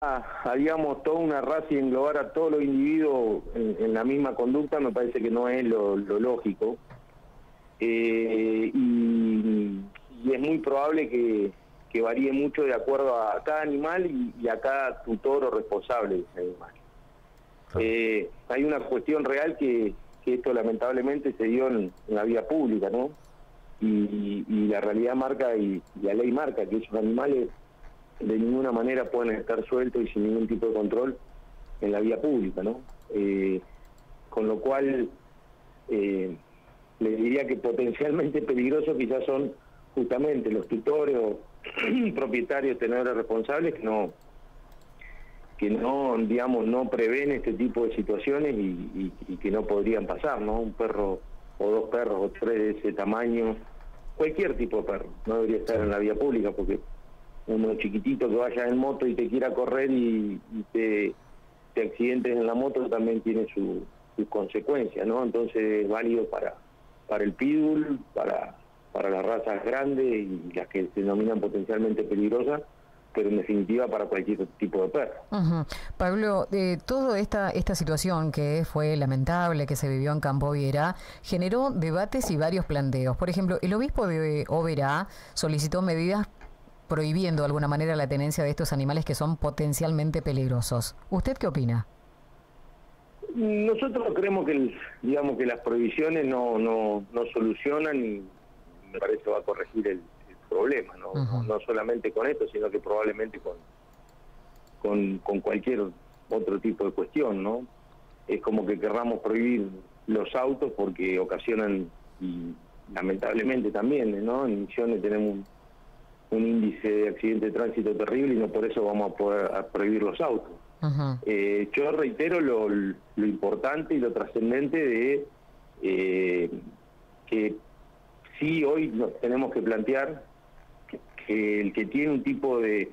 haríamos toda una raza y englobar a todos los individuos en la misma conducta, me parece que no es lo lógico. Y es muy probable que varíe mucho de acuerdo a cada animal y a cada tutor o responsable de ese animal. Hay una cuestión real que esto lamentablemente se dio en la vía pública, ¿no? Y la realidad marca y la ley marca que esos animales de ninguna manera pueden estar sueltos y sin ningún tipo de control en la vía pública, ¿no? Con lo cual le diría que potencialmente peligrosos quizás son justamente los tutores o propietarios, tenedores responsables que no, digamos, no prevén este tipo de situaciones y que no podrían pasar, ¿no? Un perro o dos perros o tres de ese tamaño, cualquier tipo de perro, no debería estar en la vía pública, porque uno chiquitito que vaya en moto y te quiera correr y te accidentes en la moto también tiene sus consecuencias, ¿no? Entonces es válido para el pitbull, para las razas grandes y las que se denominan potencialmente peligrosas, pero en definitiva para cualquier tipo de perro. Pablo, toda esta situación que fue lamentable, que se vivió en Campo Viera, generó debates y varios planteos. Por ejemplo, el obispo de Oberá solicitó medidas prohibiendo de alguna manera la tenencia de estos animales que son potencialmente peligrosos. ¿Usted qué opina? Nosotros creemos que que las prohibiciones no solucionan y me parece que va a corregir el problema, ¿no? No solamente con esto, sino que probablemente con cualquier otro tipo de cuestión, ¿no? Es como que querramos prohibir los autos porque ocasionan, y lamentablemente también, ¿no? En Misiones tenemos un índice de accidente de tránsito terrible y no por eso vamos a poder prohibir los autos. Yo reitero lo importante y lo trascendente de que sí hoy nos tenemos que plantear que el que tiene un tipo de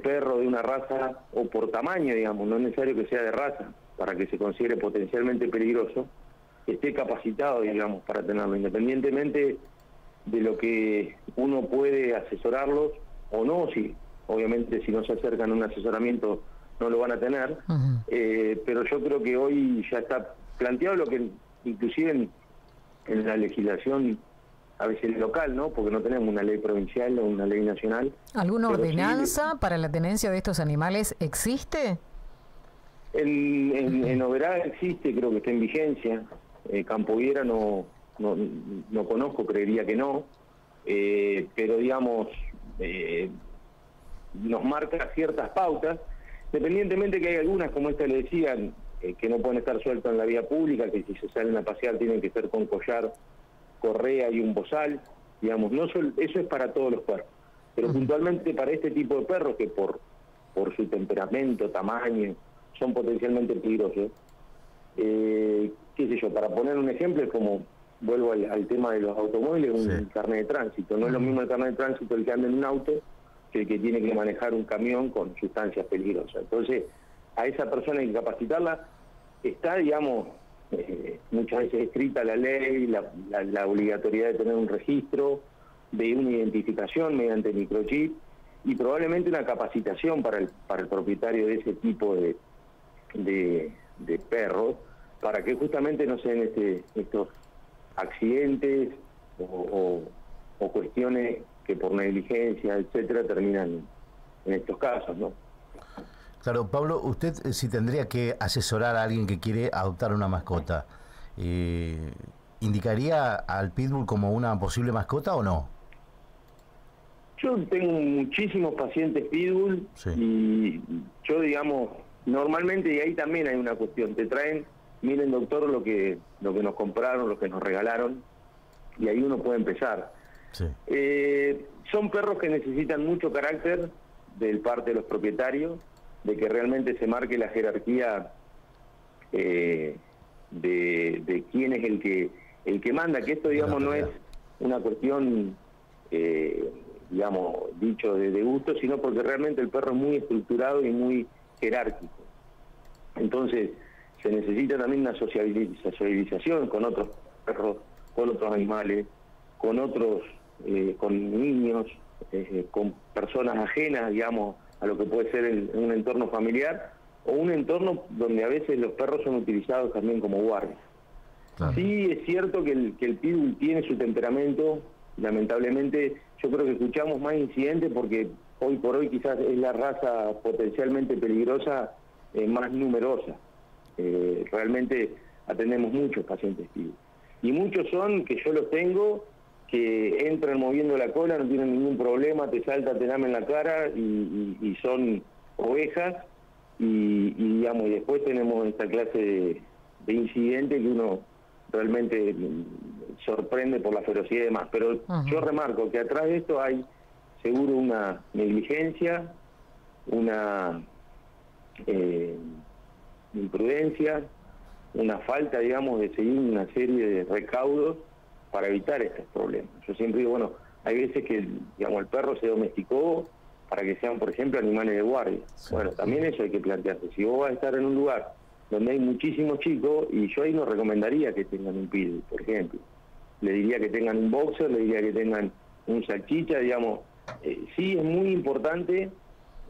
perro de una raza o por tamaño, digamos, no es necesario que sea de raza para que se considere potencialmente peligroso, esté capacitado, digamos, para tenerlo, independientemente de lo que uno puede asesorarlos o no, si obviamente si no se acercan a un asesoramiento no lo van a tener, pero yo creo que hoy ya está planteado lo que inclusive en la legislación a veces local, ¿no? Porque no tenemos una ley provincial o una ley nacional. ¿Alguna ordenanza para la tenencia de estos animales existe? En Oberá existe, creo que está en vigencia. Campo Viera no conozco, creería que no, pero digamos nos marca ciertas pautas, independientemente que hay algunas, como esta le decían, que no pueden estar sueltas en la vía pública, que si se salen a pasear tienen que ser con collar, correa y un bozal, digamos, eso es para todos los perros, pero puntualmente para este tipo de perros que por su temperamento, tamaño, son potencialmente peligrosos, qué sé yo, para poner un ejemplo, es como, vuelvo al tema de los automóviles, un carnet de tránsito, no es lo mismo el carnet de tránsito el que anda en un auto que el que tiene que manejar un camión con sustancias peligrosas. Entonces, a esa persona hay que capacitarla, está, digamos, muchas veces escrita la ley, la obligatoriedad de tener un registro, de una identificación mediante microchip y probablemente una capacitación para el propietario de ese tipo de perros, para que justamente no sean estos accidentes o cuestiones que por negligencia, etcétera, terminan en estos casos, ¿no? Claro, Pablo, usted si tendría que asesorar a alguien que quiere adoptar una mascota, ¿indicaría al pitbull como una posible mascota o no? Yo tengo muchísimos pacientes pitbull y yo, digamos, normalmente, y ahí también hay una cuestión, te traen, miren doctor lo que nos compraron, lo que nos regalaron, y ahí uno puede empezar. Son perros que necesitan mucho carácter del parte de los propietarios, de que realmente se marque la jerarquía de quién es el que manda, que esto, digamos, no es una cuestión, digamos, dicho de gusto, sino porque realmente el perro es muy estructurado y muy jerárquico. Entonces, se necesita también una socialización con otros perros, con otros animales, con otros, con niños, con personas ajenas, digamos, a lo que puede ser un entorno familiar o un entorno donde a veces los perros son utilizados también como guardias. Claro. Sí, es cierto que el pitbull tiene su temperamento. Lamentablemente, yo creo que escuchamos más incidentes porque hoy por hoy quizás es la raza potencialmente peligrosa más numerosa. Realmente atendemos muchos pacientes pitbull. Y muchos son, que yo los tengo, que entran moviendo la cola, no tienen ningún problema, te salta, te lame en la cara y son ovejas. Y digamos, y después tenemos esta clase de incidentes que uno realmente sorprende por la ferocidad y demás. Pero yo remarco que atrás de esto hay seguro una negligencia, una imprudencia, una falta, digamos, de seguir una serie de recaudos para evitar estos problemas. Yo siempre digo, bueno, hay veces que, digamos, el perro se domesticó para que sean, por ejemplo, animales de guardia. Sí. Bueno, también eso hay que plantearse. Si vos vas a estar en un lugar donde hay muchísimos chicos, y yo ahí no recomendaría que tengan un pitbull, por ejemplo. Le diría que tengan un boxer, le diría que tengan un salchicha, digamos. Sí es muy importante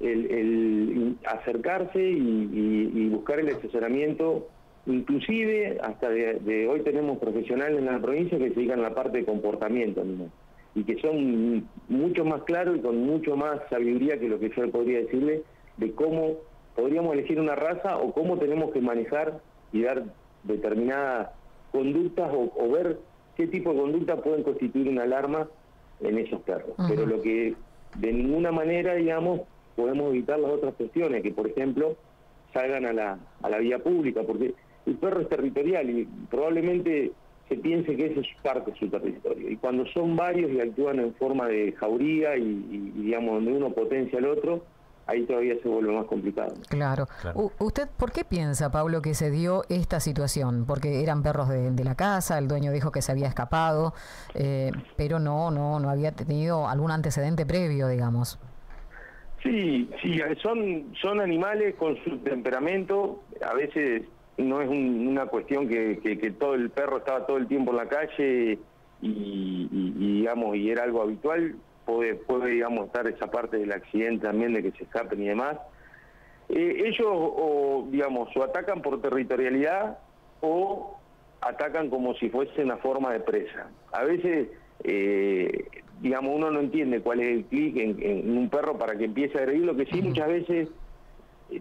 el acercarse y buscar el asesoramiento. Inclusive, hasta de hoy tenemos profesionales en la provincia que se dedican a la parte de comportamiento animal, y que son mucho más claros y con mucho más sabiduría que lo que yo podría decirle de cómo podríamos elegir una raza o cómo tenemos que manejar y dar determinadas conductas o ver qué tipo de conducta pueden constituir una alarma en esos perros. Pero lo que de ninguna manera, digamos, podemos evitar las otras cuestiones, que por ejemplo salgan a la vía pública, porque el perro es territorial y probablemente se piense que ese es parte de su territorio. Y cuando son varios y actúan en forma de jauría y digamos, donde uno potencia al otro, ahí todavía se vuelve más complicado. Claro. ¿Usted por qué piensa, Pablo, que se dio esta situación? Porque eran perros de la casa, el dueño dijo que se había escapado, pero no había tenido algún antecedente previo, digamos. Sí, son animales con su temperamento. A veces no es una cuestión que todo el perro estaba todo el tiempo en la calle digamos, y era algo habitual. Puede, digamos, estar esa parte del accidente también, de que se escapen y demás. Ellos, digamos, o atacan por territorialidad o atacan como si fuese una forma de presa. A veces, digamos, uno no entiende cuál es el clic en un perro para que empiece a agredir. Lo que sí muchas veces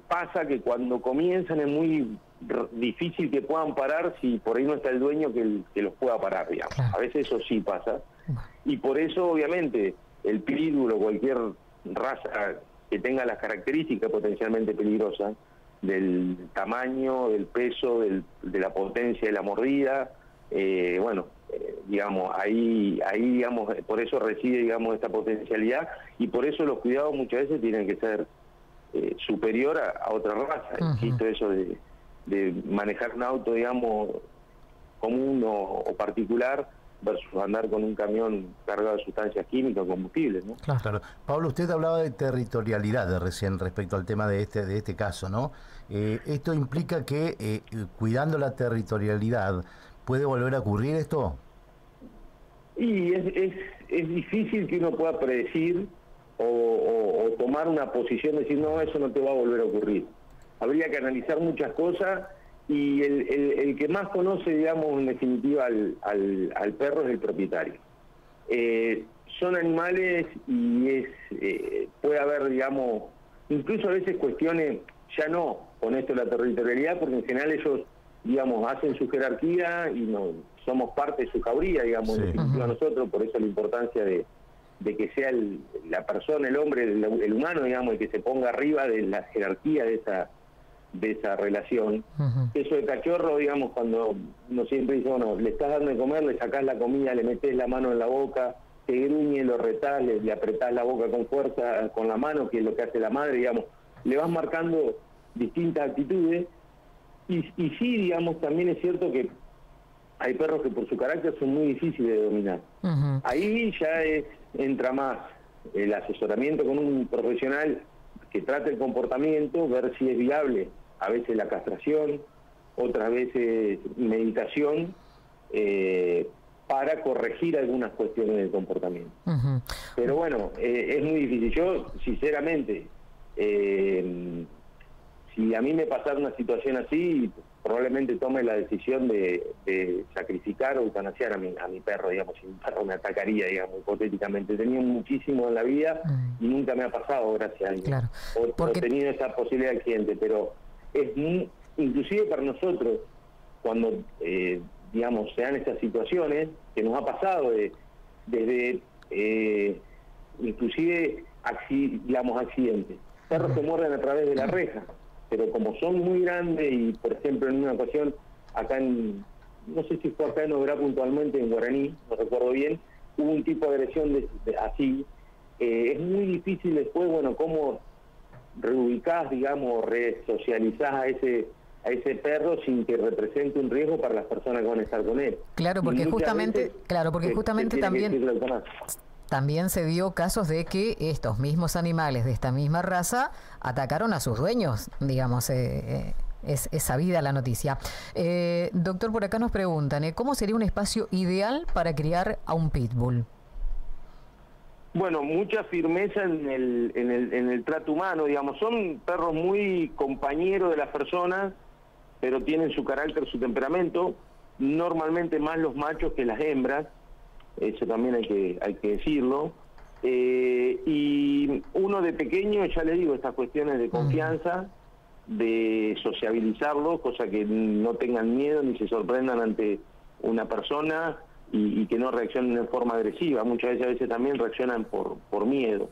pasa que cuando comienzan es muy difícil que puedan parar si por ahí no está el dueño que los pueda parar, digamos. A veces eso sí pasa. Y por eso, obviamente, el pitbull o cualquier raza que tenga las características potencialmente peligrosas, del tamaño, del peso, de la potencia de la mordida, digamos, ahí digamos, por eso reside, digamos, esta potencialidad, y por eso los cuidados muchas veces tienen que ser superior a otra raza. Insisto, eso de manejar un auto, digamos, común o particular, versus andar con un camión cargado de sustancias químicas o combustibles, ¿no? Claro. Pablo, usted hablaba de territorialidad de recién respecto al tema de este caso, ¿no? ¿Esto implica que cuidando la territorialidad puede volver a ocurrir esto? Y es difícil que uno pueda predecir o tomar una posición de decir, no, eso no te va a volver a ocurrir. Habría que analizar muchas cosas. Y el que más conoce, digamos, en definitiva al perro es el propietario. Son animales y puede haber, digamos, incluso a veces cuestiones, ya no con esto de la territorialidad, porque en general ellos, digamos, hacen su jerarquía y no somos parte de su jauría, digamos, en definitiva nosotros, por eso la importancia de que sea la persona, el hombre, el humano, digamos, el que se ponga arriba de la jerarquía de esa relación. Eso de cachorro, digamos, cuando uno siempre dice, bueno, le estás dando de comer, le sacás la comida, le metés la mano en la boca, te gruñe, lo retás, le apretás la boca con fuerza con la mano, que es lo que hace la madre, digamos, le vas marcando distintas actitudes, y sí, digamos, también es cierto que hay perros que por su carácter son muy difíciles de dominar. Ahí ya entra más el asesoramiento con un profesional que trate el comportamiento, ver si es viable, a veces la castración, otras veces meditación, para corregir algunas cuestiones del comportamiento. Pero bueno, es muy difícil. Yo, sinceramente, Si a mí me pasara una situación así, probablemente tome la decisión de sacrificar o eutanasiar a mi perro, digamos, si mi perro me atacaría, digamos, hipotéticamente. He tenido muchísimo en la vida y nunca me ha pasado, gracias a Dios. Claro. O he tenido esa posibilidad de accidente, pero es inclusive para nosotros, cuando, digamos, se dan estas situaciones, que nos ha pasado desde, inclusive, digamos, accidentes. Perros que muerden a través de la reja, pero como son muy grandes y, por ejemplo, en una ocasión, acá no sé si fue acá en Oberá puntualmente, en Guaraní, no recuerdo bien, hubo un tipo de agresión así. Es muy difícil después, bueno, cómo reubicás, digamos, resocializás a ese perro sin que represente un riesgo para las personas que van a estar con él. Claro, porque justamente, también se dio casos de que estos mismos animales de esta misma raza atacaron a sus dueños, digamos, es sabida la noticia. Doctor, por acá nos preguntan, ¿cómo sería un espacio ideal para criar a un pitbull? Bueno, mucha firmeza en el trato humano, digamos. Son perros muy compañeros de las personas, pero tienen su carácter, su temperamento, normalmente más los machos que las hembras, eso también hay que decirlo. Y uno de pequeño, ya le digo, estas cuestiones de confianza, de sociabilizarlo, cosa que no tengan miedo ni se sorprendan ante una persona y que no reaccionen en forma agresiva. Muchas veces también reaccionan por miedo.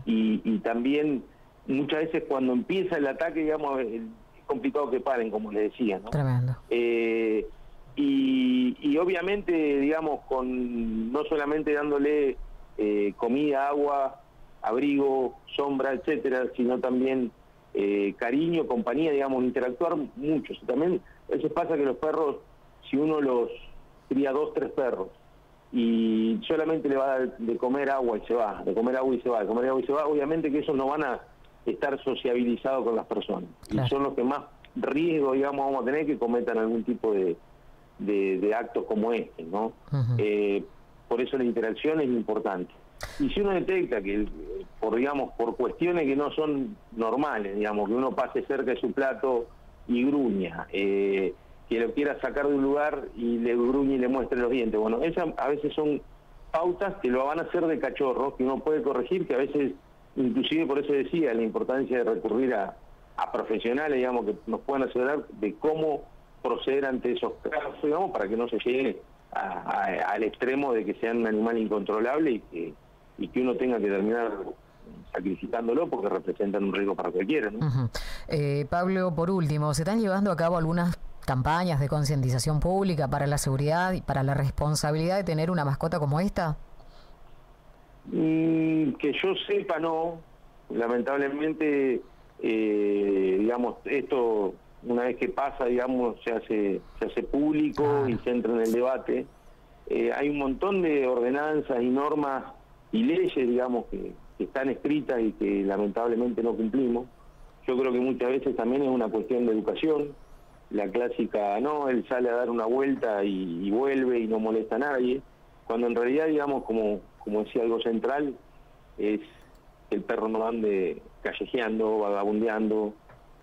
Y también muchas veces cuando empieza el ataque, digamos, es complicado que paren, como le decía, ¿no? Tremendo. Y obviamente, digamos, no solamente dándole comida, agua, abrigo, sombra, etcétera, sino también cariño, compañía, digamos, interactuar mucho. También a veces pasa que los perros, si uno los cría 2, 3 perros y solamente le va a dar de comer agua y se va, de comer agua y se va, de comer agua y se va, obviamente que esos no van a estar sociabilizados con las personas. Claro. Y son los que más riesgo, digamos, vamos a tener que cometan algún tipo de actos como este, ¿no? Por eso la interacción es importante. Y si uno detecta que, por cuestiones que no son normales, digamos, que uno pase cerca de su plato y gruña, que lo quiera sacar de un lugar y le gruñe y le muestre los dientes, bueno, esas a veces son pautas que lo van a hacer de cachorro, que uno puede corregir, que a veces, inclusive por eso decía, la importancia de recurrir a profesionales, digamos, que nos puedan asesorar de cómo proceder ante esos casos, digamos, para que no se llegue al extremo de que sea un animal incontrolable y que uno tenga que terminar sacrificándolo porque representan un riesgo para cualquiera, ¿no? Pablo, por último, ¿se están llevando a cabo algunas campañas de concientización pública para la seguridad y para la responsabilidad de tener una mascota como esta? Que yo sepa, no. Lamentablemente, digamos, esto una vez que pasa, digamos, se hace público y se entra en el debate. Hay un montón de ordenanzas y normas y leyes, digamos, que están escritas y que lamentablemente no cumplimos. Yo creo que muchas veces también es una cuestión de educación. La clásica, no, él sale a dar una vuelta y vuelve y no molesta a nadie, cuando en realidad, digamos, como decía algo central, es que el perro no ande callejeando, vagabundeando,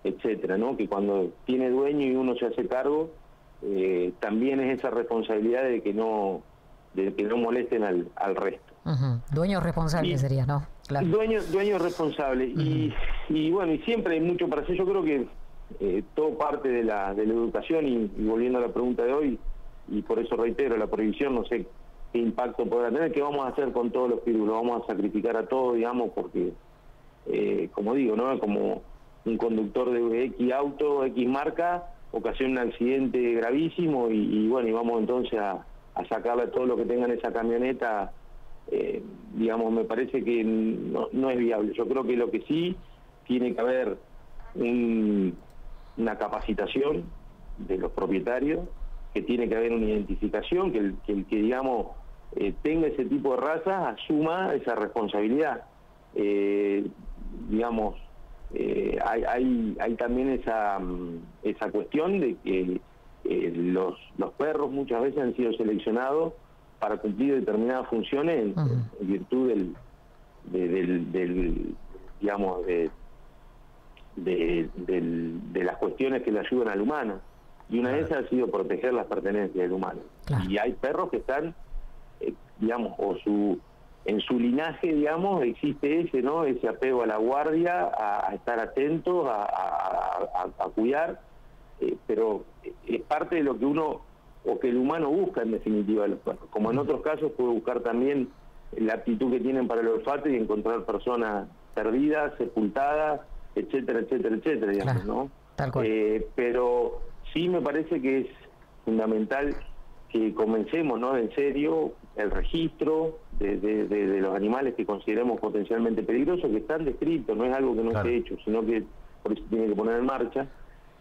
etcétera, ¿no? Que cuando tiene dueño y uno se hace cargo, también es esa responsabilidad de que no molesten al resto. Dueño responsable sería, ¿no? Claro. Dueño responsable. Y bueno, y siempre hay mucho para hacer. Yo creo que todo parte de la educación y volviendo a la pregunta de hoy, y por eso reitero, la prohibición, no sé qué impacto podrá tener, qué vamos a hacer con todos los pitbulls, vamos a sacrificar a todos, digamos, porque, como digo, ¿no? Como un conductor de X auto, X marca, ocasiona un accidente gravísimo y bueno, y vamos entonces a sacarle todo lo que tenga en esa camioneta, digamos, me parece que no es viable. Yo creo que lo que sí tiene que haber una capacitación de los propietarios, que tiene que haber una identificación, que el que digamos, tenga ese tipo de razas, asuma esa responsabilidad. Digamos, hay también esa cuestión de que los perros muchas veces han sido seleccionados para cumplir determinadas funciones en virtud del digamos, de las cuestiones que le ayudan al humano. Y una de esas ha sido proteger las pertenencias del humano. Claro. Y hay perros que están, digamos, en su linaje, digamos, existe ese, ¿no? Ese apego a la guardia, a estar atentos, a cuidar, pero es parte de lo que uno, o que el humano busca en definitiva de los perros. Como en otros casos puede buscar también la aptitud que tienen para el olfato y encontrar personas perdidas, sepultadas, etcétera, etcétera, etcétera, digamos, claro, ¿no? Tal cual. Pero sí me parece que es fundamental que comencemos, ¿no?, en serio el registro de los animales que consideremos potencialmente peligrosos, que están descritos, no es algo que no esté hecho, sino que por eso tiene que poner en marcha.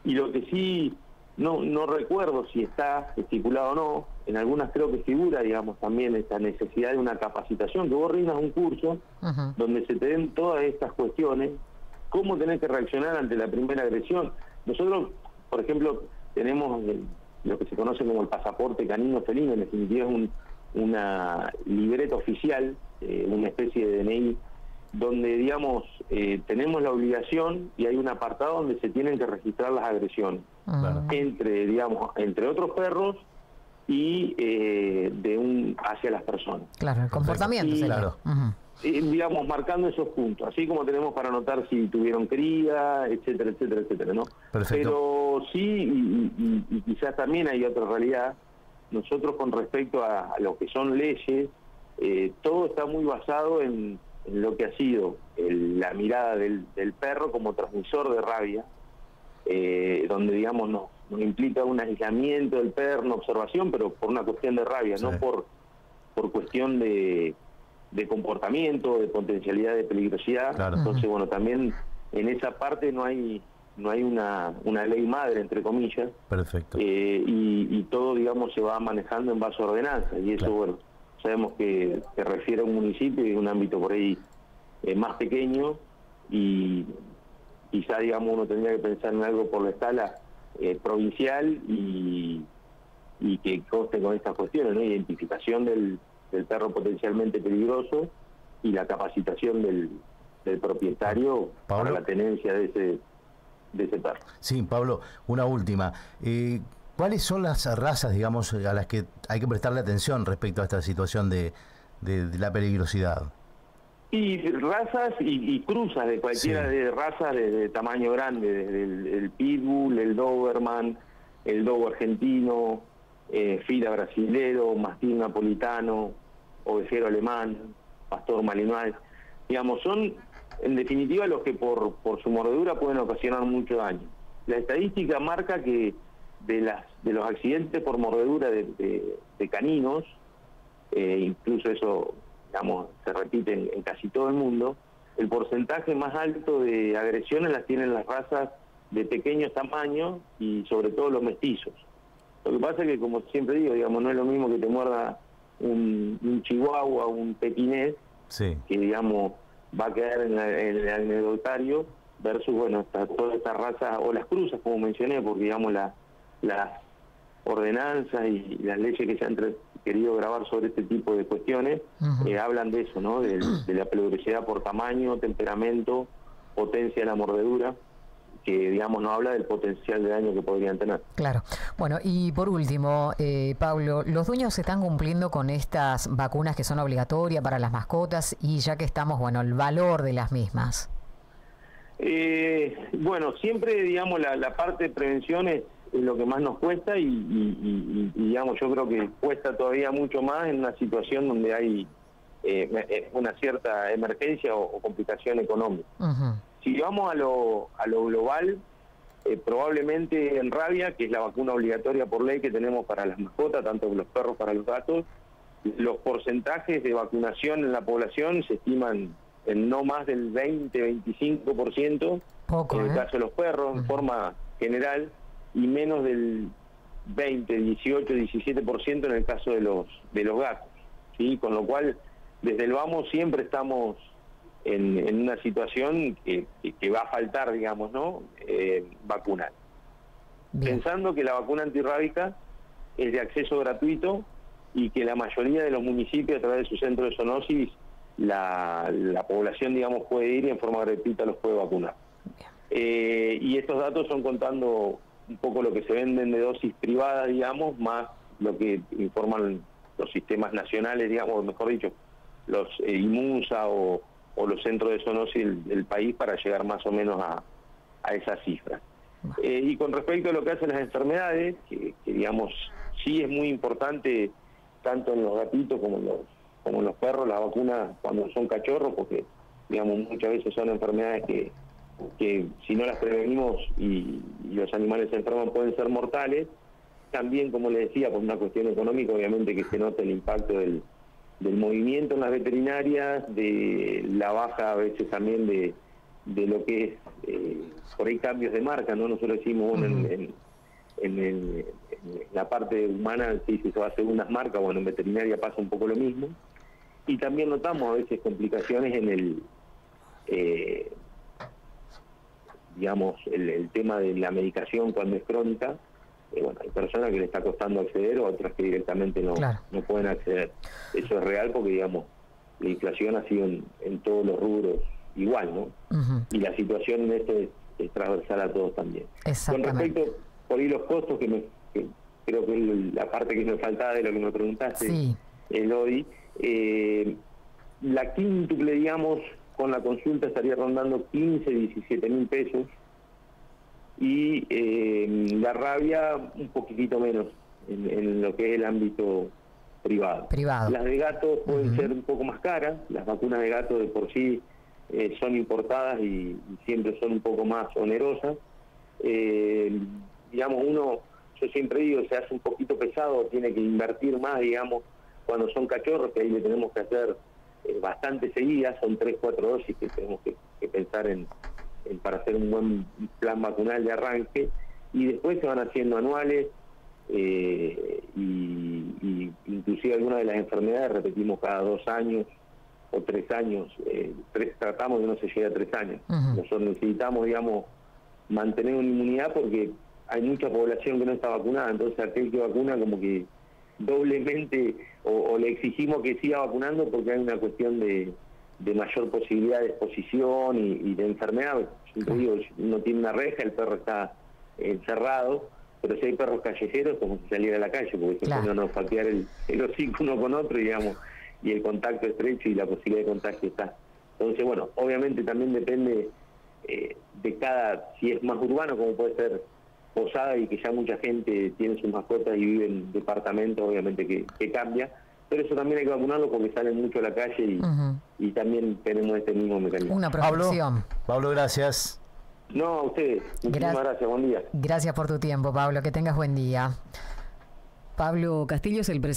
Y lo que sí no recuerdo si está estipulado o no, en algunas creo que figura, digamos, también esta necesidad de una capacitación, que vos rindas un curso donde se te den todas estas cuestiones, cómo tenés que reaccionar ante la primera agresión. Nosotros, por ejemplo, tenemos lo que se conoce como el pasaporte canino felino, en definitiva es una libreta oficial, una especie de DNI, donde, digamos, tenemos la obligación y hay un apartado donde se tienen que registrar las agresiones entre otros perros y hacia las personas. Claro, el comportamiento. Y, claro. Digamos, marcando esos puntos, así como tenemos para anotar si tuvieron cría, etcétera, etcétera, etcétera, ¿no? Perfecto. Pero sí, y quizás también hay otra realidad. Nosotros, con respecto a lo que son leyes, todo está muy basado en lo que ha sido la mirada del perro como transmisor de rabia, donde, digamos, nos implica un aislamiento del perro, una observación, pero por una cuestión de rabia, no por cuestión de comportamiento, de potencialidad de peligrosidad. Claro. Entonces, bueno, también en esa parte no hay una ley madre, entre comillas. Perfecto. Y todo, digamos, se va manejando en base a ordenanzas, y eso, bueno, sabemos que se refiere a un municipio y un ámbito por ahí más pequeño, y quizá, digamos, uno tendría que pensar en algo por la escala provincial y que conste con estas cuestiones, ¿no? Identificación del perro potencialmente peligroso y la capacitación del propietario para la tenencia de ese perro. Sí, Pablo, una última. ¿Cuáles son las razas, digamos, a las que hay que prestarle atención respecto a esta situación de la peligrosidad? Y razas y cruzas de cualquiera de razas de tamaño grande, desde el pitbull, el doberman, el dogo argentino, fila brasilero, mastín napolitano, ovejero alemán, pastor malinois. Digamos, son en definitiva los que por su mordedura pueden ocasionar mucho daño. La estadística marca que de los accidentes por mordedura de caninos, incluso eso, digamos, se repite en casi todo el mundo, el porcentaje más alto de agresiones las tienen las razas de pequeños tamaños y sobre todo los mestizos. Lo que pasa es que, como siempre digo, digamos, no es lo mismo que te muerda un chihuahua, un pequinés, que, digamos, va a quedar en el anecdotario, versus, bueno, todas estas razas, o las cruzas, como mencioné, porque, digamos, las ordenanzas y las leyes que se han querido grabar sobre este tipo de cuestiones, hablan de eso, ¿no? De la peligrosidad por tamaño, temperamento, potencia de la mordedura, que, digamos, no habla del potencial de daño que podrían tener. Claro. Bueno, y por último, Pablo, ¿los dueños están cumpliendo con estas vacunas que son obligatorias para las mascotas? Y ya que estamos, bueno, el valor de las mismas. Bueno, siempre, digamos, la parte de prevención es lo que más nos cuesta y, digamos, yo creo que cuesta todavía mucho más en una situación donde hay una cierta emergencia o complicación económica. Si vamos a lo global, probablemente en rabia, que es la vacuna obligatoria por ley que tenemos para las mascotas, tanto los perros para los gatos, los porcentajes de vacunación en la población se estiman en no más del 20-25%, en el caso de los perros, en forma general, y menos del 20, 18, 17% en el caso de los gatos, ¿sí? Con lo cual, desde el vamos siempre estamos en una situación que va a faltar, digamos, ¿no? Vacunar. Bien. Pensando que la vacuna antirrábica es de acceso gratuito y que la mayoría de los municipios, a través de su centro de zoonosis, la población, digamos, puede ir y en forma gratuita los puede vacunar. Bien. Y estos datos son contando un poco lo que se venden de dosis privadas, digamos, más lo que informan los sistemas nacionales, digamos, mejor dicho, los IMUSA o los centros de zoonosis del país, para llegar más o menos a esa cifra. Y con respecto a lo que hacen las enfermedades, que digamos, sí es muy importante, tanto en los gatitos como en los perros, las vacunas cuando son cachorros, porque digamos muchas veces son enfermedades que si no las prevenimos y los animales se enferman pueden ser mortales. También, como les decía, por una cuestión económica, obviamente que se nota el impacto del movimiento en las veterinarias, de la baja a veces también de lo que es por ahí cambios de marca, ¿no? Nosotros decimos, bueno, en la parte humana sí se va a hacer unas marcas, bueno, en veterinaria pasa un poco lo mismo. Y también notamos a veces complicaciones en el tema de la medicación cuando es crónica. Bueno, hay personas que le está costando acceder, otras que directamente no pueden acceder. Eso es real porque, digamos, la inflación ha sido en todos los rubros igual, ¿no? Y la situación en esto es transversal a todos también. Con respecto, por ahí los costos, que creo que es la parte que me faltaba de lo que me preguntaste, Lodi, la quíntuple, digamos, con la consulta estaría rondando 15, 17 mil pesos, y la rabia un poquitito menos en lo que es el ámbito privado. Las de gatos pueden ser un poco más caras, las vacunas de gato de por sí son importadas y siempre son un poco más onerosas. Digamos, yo siempre digo, se hace un poquito pesado, tiene que invertir más, digamos, cuando son cachorros, que ahí le tenemos que hacer bastante seguidas, son 3, 4 dosis que tenemos que pensar en para hacer un buen plan vacunal de arranque, y después se van haciendo anuales, y inclusive algunas de las enfermedades repetimos cada 2 años o 3 años, tratamos de no se llegue a 3 años. Nosotros necesitamos, digamos, mantener una inmunidad porque hay mucha población que no está vacunada, entonces aquel que vacuna como que doblemente o le exigimos que siga vacunando porque hay una cuestión de mayor posibilidad de exposición y de enfermedad. Siempre digo, uno tiene una reja, el perro está encerrado, pero si hay perros callejeros, como si saliera a la calle, porque si no nos patear el hocico uno con otro, digamos, y el contacto estrecho y la posibilidad de contagio está. Entonces, bueno, obviamente también depende de cada, si es más urbano, como puede ser Posada, y que ya mucha gente tiene sus mascotas y vive en departamentos, obviamente que cambia. Pero eso también hay que vacunarlo porque salen mucho a la calle y también tenemos este mismo mecanismo. Una protección. Pablo, gracias. No, a ustedes. Muchísimas gracias. Buen día. Gracias por tu tiempo, Pablo. Que tengas buen día. Pablo Castillo es el presidente.